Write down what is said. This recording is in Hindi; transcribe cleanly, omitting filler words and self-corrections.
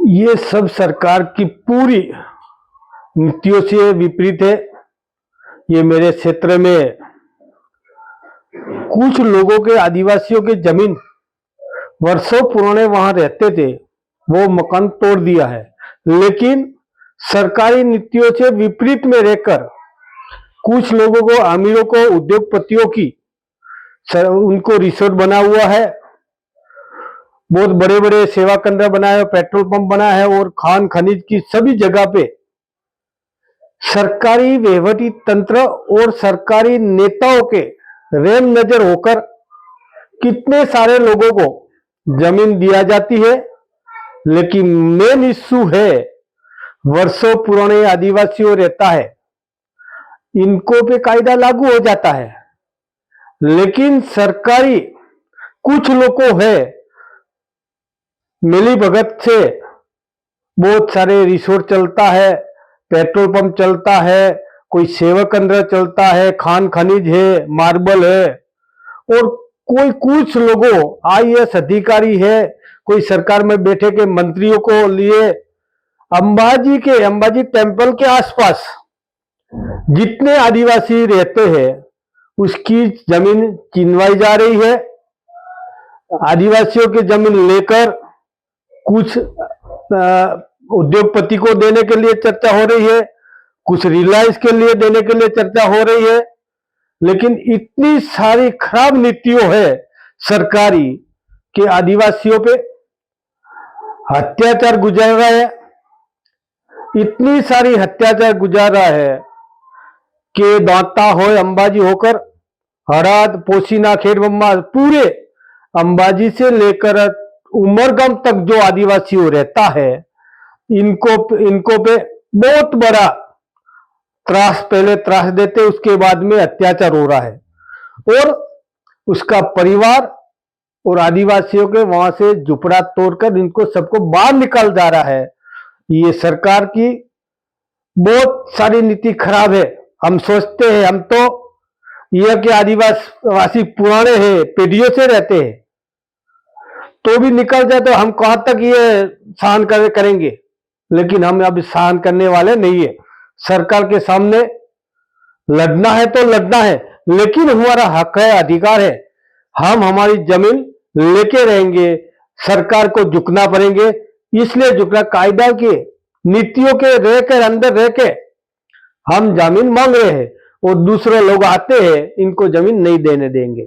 ये सब सरकार की पूरी नीतियों से विपरीत है। ये मेरे क्षेत्र में कुछ लोगों के, आदिवासियों के जमीन वर्षों पुराने वहां रहते थे, वो मकान तोड़ दिया है। लेकिन सरकारी नीतियों से विपरीत में रहकर कुछ लोगों को, अमीरों को, उद्योगपतियों की उनको रिसोर्ट बना हुआ है, बहुत बड़े बड़े सेवा केंद्र बनाए, पेट्रोल पंप बनाया है और खान खनिज की सभी जगह पे सरकारी वहीवटी तंत्र और सरकारी नेताओं के रेम नजर होकर कितने सारे लोगों को जमीन दिया जाती है। लेकिन मेन इश्यू है, वर्षों पुराने आदिवासियों रहता है, इनको पे कायदा लागू हो जाता है, लेकिन सरकारी कुछ लोगों है मिली भगत से बहुत सारे रिसोर्ट चलता है, पेट्रोल पंप चलता है, कोई सेवा केंद्र चलता है, खान खनिज है, मार्बल है, और कोई कुछ लोगों आईएएस अधिकारी है, कोई सरकार में बैठे के मंत्रियों को लिए अंबाजी टेम्पल के आसपास जितने आदिवासी रहते हैं उसकी जमीन छीनवाई जा रही है। आदिवासियों की जमीन लेकर कुछ उद्योगपति को देने के लिए चर्चा हो रही है, कुछ रिलायंस के लिए देने के लिए चर्चा हो रही है। लेकिन इतनी सारी खराब नीतियों है सरकारी कि आदिवासियों पे अत्याचार गुजार रहा है, इतनी सारी अत्याचार गुजार रहा है कि दांता हो, अंबाजी होकर हराद, पोसीना, खेड़बम्मा, पूरे अंबाजी से लेकर उमरगाम तक जो आदिवासियों रहता है, इनको पे बहुत बड़ा त्रास, पहले त्रास देते, उसके बाद में अत्याचार हो रहा है और उसका परिवार और आदिवासियों के वहां से झुपड़ा तोड़कर इनको सबको बाहर निकाल जा रहा है। ये सरकार की बहुत सारी नीति खराब है। हम सोचते हैं, हम तो यह कि आदिवासी पुराने हैं, पीढ़ियों से रहते हैं, तो भी निकल जाए तो हम कहां तक ये सहन करेंगे। लेकिन हम अब सहन करने वाले नहीं है। सरकार के सामने लड़ना है तो लड़ना है, लेकिन हमारा हक है, अधिकार है, हम हमारी जमीन लेके रहेंगे। सरकार को झुकना पड़ेंगे, इसलिए झुकना, कायदा के नीतियों के रहकर अंदर रह के हम जमीन मांग रहे हैं और दूसरे लोग आते हैं, इनको जमीन नहीं देने देंगे।